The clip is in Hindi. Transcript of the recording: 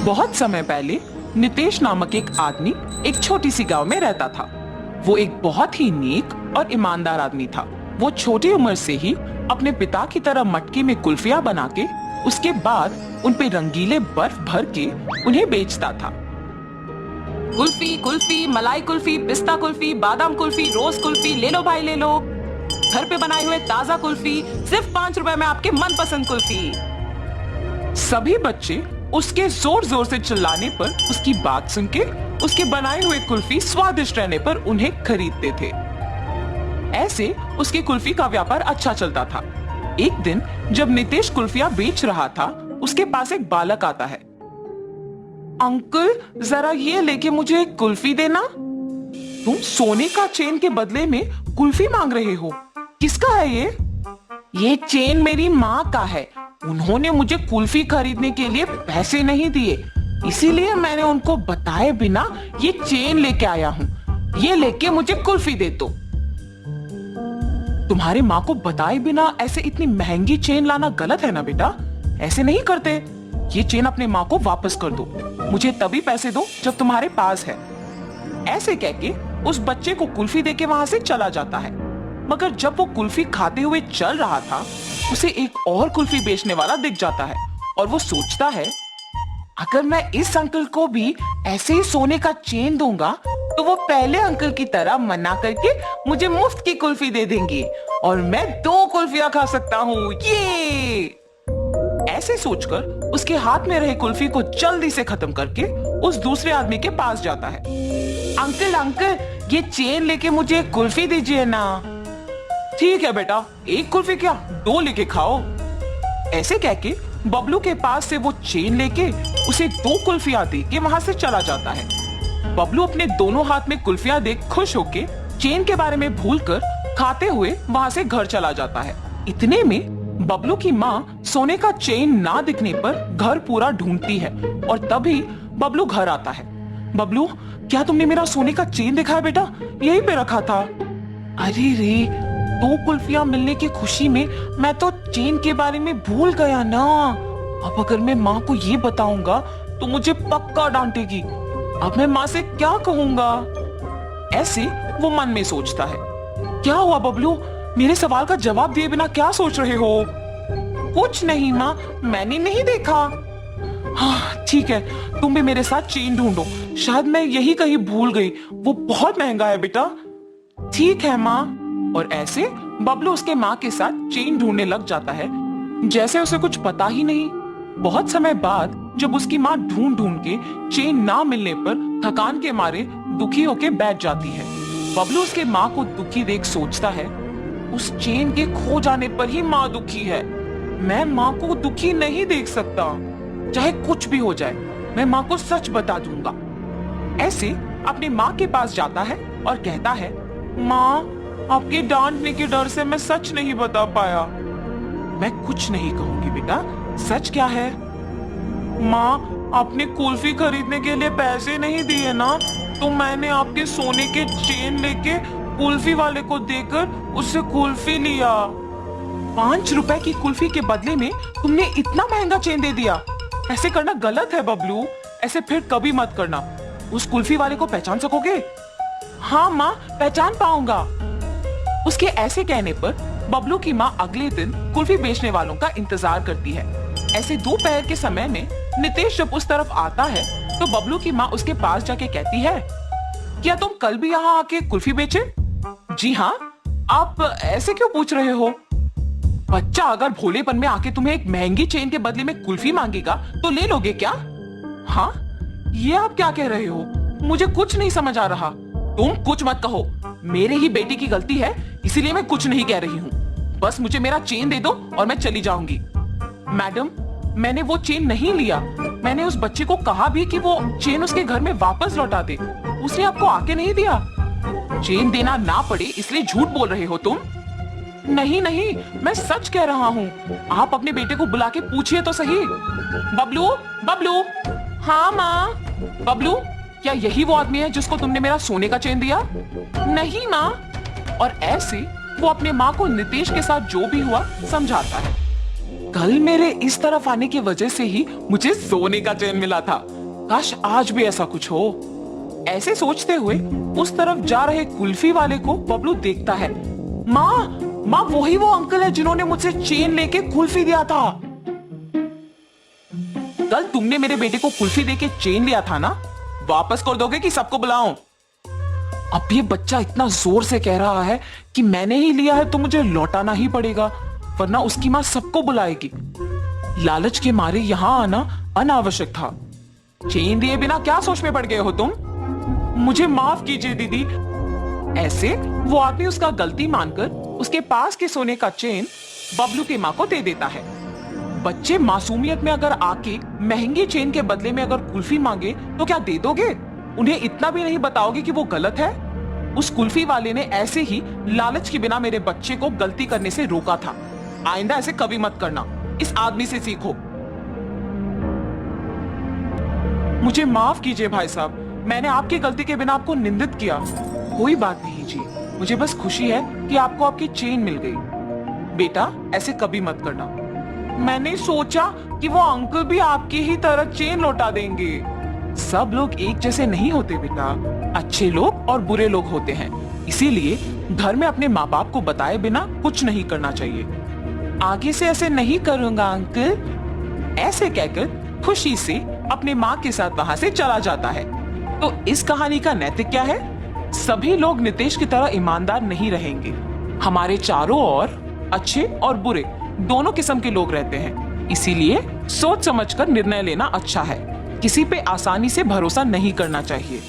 बहुत समय पहले नितेश नामक एक आदमी एक छोटी सी गांव में रहता था। वो एक बहुत ही नेक और ईमानदार आदमी था। वो छोटी उम्र से ही अपने पिता की तरह मटकी में कुल्फियां बना के उसके बाद उन पे रंगीले बर्फ भर के उन्हें बेचता था। कुल्फी, कुल्फी, मलाई कुल्फी, पिस्ता कुल्फी, बादाम कुल्फी, रोज कुल्फी, ले लो भाई ले लो। घर पे बनाए हुए ताजा कुल्फी, सिर्फ 5 रुपए में आपके मनपसंद कुल्फी। सभी बच्चे उसके जोर जोर से चिल्लाने पर, उसकी बात सुन के उसके बनाए हुए कुल्फी स्वादिष्ट रहने पर उन्हें खरीदते थे। ऐसे उसकी कुल्फी का व्यापार अच्छा चलता था। एक दिन जब नितेश कुल्फियां बेच रहा था, उसके पास एक बालक आता है। अंकल, जरा ये लेके मुझे एक कुल्फी देना। तुम सोने का चेन के बदले में कुल्फी मांग रहे हो, किसका है ये? ये चेन मेरी माँ का है। उन्होंने मुझे कुल्फी खरीदने के लिए पैसे नहीं दिए, इसीलिए मैंने उनको बताए बिना ये चेन लेके आया हूँ। ये लेके मुझे कुल्फी दे दो। तुम्हारी माँ को बताए बिना ऐसे इतनी महंगी चेन लाना गलत है ना बेटा, ऐसे नहीं करते। ये चेन अपने माँ को वापस कर दो, मुझे तभी पैसे दो जब तुम्हारे पास है। ऐसे कह के उस बच्चे को कुल्फी देके वहां से चला जाता है। मगर जब वो कुल्फी खाते हुए चल रहा था, उसे एक और कुल्फी बेचने वाला दिख जाता है और वो सोचता है, अगर मैं इस अंकल को भी ऐसे ही सोने का चेन दूंगा तो वो पहले अंकल की तरह मना करके मुझे मुफ्त की कुल्फी दे देंगे और मैं 2 कुल्फियां खा सकता हूँ। ये ऐसे सोचकर उसके हाथ में रहे कुल्फी को जल्दी से खत्म करके उस दूसरे आदमी के पास जाता है। अंकल अंकल, ये चेन लेके मुझे कुल्फी दीजिए ना। ठीक है बेटा, 1 कुल्फी क्या 2 लेके खाओ। ऐसे कह के बबलू के पास से वो चेन लेके उसे 2 कुल्फियां दे के वहां से चला जाता है। बबलू अपने दोनों हाथ में कुल्फियां देख खुश होके चेन के बारे में भूलकर खाते हुए वहां से घर चला जाता है। इतने में बबलू की माँ सोने का चेन ना दिखने पर घर पूरा ढूंढती है और तभी बबलू घर आता है। बबलू, क्या तुमने मेरा सोने का चेन देखा है बेटा? यहीं पे रखा था। अरे रे, 2 कुल्फियां मिलने की खुशी में मैं तो चेन के बारे में भूल गया ना। अब अगर मैं माँ को ये बताऊंगा तो मुझे पक्का डांटेगी। अब मैं माँ से क्या कहूंगा? ऐसे वो मन में सोचता है। क्या हुआ बबलू, मेरे सवाल का जवाब दिए बिना क्या सोच रहे हो? कुछ नहीं माँ, मैंने नहीं देखा। हाँ ठीक है, तुम भी मेरे साथ चेन ढूंढो, शायद मैं यही कहीं भूल गई। वो बहुत महंगा है बेटा। ठीक है माँ। और ऐसे बबलू उसके माँ के साथ चेन ढूंढने लग जाता है, जैसे उसे कुछ पता ही नहीं। बहुत समय बाद जब उसकी माँ ढूंढ ढूंढ के चेन ना मिलने पर थकान के मारे दुखी होके बैठ जाती है। बबलू उसके माँ को दुखी देख सोचता है, उस चेन के खो जाने पर ही माँ दुखी है। मैं माँ को दुखी नहीं देख सकता। चाहे कुछ भी हो जाए, मैं माँ को सच बता दूंगा। ऐसे अपनी माँ के पास जाता है और कहता है, माँ, आपके डांटने के डर से मैं सच नहीं बता पाया। मैं कुछ नहीं कहूंगी बेटा, सच क्या है? माँ, आपने कुल्फी खरीदने के लिए पैसे नहीं दिए ना, तो मैंने आपके सोने के चेन लेके कुल्फी वाले को देकर उससे कुल्फी लिया। 5 रुपए की कुल्फी के बदले में तुमने इतना महंगा चेन दे दिया। ऐसे करना गलत है बबलू, ऐसे फिर कभी मत करना। उस कुल्फी वाले को पहचान सकोगे? हाँ माँ, पहचान पाऊंगा। उसके ऐसे कहने पर बबलू की माँ अगले दिन कुल्फी बेचने वालों का इंतजार करती है। ऐसे दोपहर के समय में नितेश जब उस तरफ आता है तो बबलू की माँ उसके पास जाके कहती है, क्या तुम कल भी यहाँ आके कुल्फी बेचे? जी हाँ। आप ऐसे क्यों पूछ रहे हो? बच्चा अगर भोलेपन में आके तुम्हें एक महंगी चेन के बदले में कुल्फी मांगेगा तो ले लोगे क्या? हाँ, ये आप क्या कह रहे हो? मुझे कुछ नहीं समझ आ रहा। तुम कुछ मत कहो, मेरे ही बेटी की गलती है, इसीलिए मैं कुछ नहीं कह रही हूँ। बस मुझे मेरा चेन दे दो और मैं चली जाऊंगी। मैडम, मैंने वो चेन नहीं लिया। मैंने उस बच्चे को कहा भी कि वो चेन उसके घर में वापस लौटा दे। उसने आपको आके नहीं दिया। चेन देना ना पड़े इसलिए झूठ बोल रहे हो तुम? नहीं नहीं, मैं सच कह रहा हूँ। आप अपने बेटे को बुला के पूछिए तो सही। बबलू, बबलू। हाँ माँ। बबलू, क्या यही वो आदमी है जिसको तुमने मेरा सोने का चेन दिया? नहीं माँ। और ऐसे वो अपने माँ को नितेश के साथ जो भी हुआ समझाता है। कल मेरे इस तरफ आने की वजह से ही मुझे सोने का चेन मिला था। काश आज भी ऐसा कुछ हो। ऐसे सोचते हुए उस तरफ जा रहे कुल्फी वाले को बबलू देखता है। माँ माँ, वही वो अंकल है जिन्होंने मुझसे चेन लेके कुल्फी दिया था। कल तुमने मेरे बेटे को कुल्फी देके चेन लिया था ना, वापस कर दोगे कि सबको बुलाऊं? अब ये बच्चा इतना जोर से कह रहा है कि मैंने ही लिया है तो मुझे लौटाना ही पड़ेगा, वरना उसकी माँ सबको बुलाएगी। लालच के मारे यहाँ आना अनावश्यक था। चेन दिए बिना क्या सोच में पड़ गए हो तुम? मुझे माफ कीजिए दीदी। ऐसे वो आदमी उसका गलती मानकर उसके पास के सोने का चेन बबलू की माँ को दे देता है। बच्चे मासूमियत में अगर आके महंगी चेन के बदले में अगर कुल्फी मांगे तो क्या दे दोगे? उन्हें इतना भी नहीं बताओगे कि वो गलत है? उस कुल्फी वाले ने ऐसे ही लालच के बिना मेरे बच्चे को गलती करने से रोका था। आइंदा ऐसे कभी मत करना, इस आदमी से सीखो। मुझे माफ कीजिए भाई साहब, मैंने आपकी गलती के बिना आपको निंदित किया। कोई बात नहीं जी, मुझे बस खुशी है कि आपको आपकी चेन मिल गई। बेटा ऐसे कभी मत करना। मैंने सोचा कि वो अंकल भी आपकी ही तरह चेन लौटा देंगे। सब लोग एक जैसे नहीं होते बेटा, अच्छे लोग और बुरे लोग होते हैं। इसीलिए घर में अपने माँ बाप को बताए बिना कुछ नहीं करना चाहिए। आगे से ऐसे नहीं करूंगा अंकल। ऐसे कहकर खुशी से अपने माँ के साथ वहां से चला जाता है। तो इस कहानी का नैतिक क्या है? सभी लोग नितेश की तरह ईमानदार नहीं रहेंगे। हमारे चारों ओर अच्छे और बुरे दोनों किस्म के लोग रहते हैं। इसीलिए सोच समझकर निर्णय लेना अच्छा है। किसी पे आसानी से भरोसा नहीं करना चाहिए।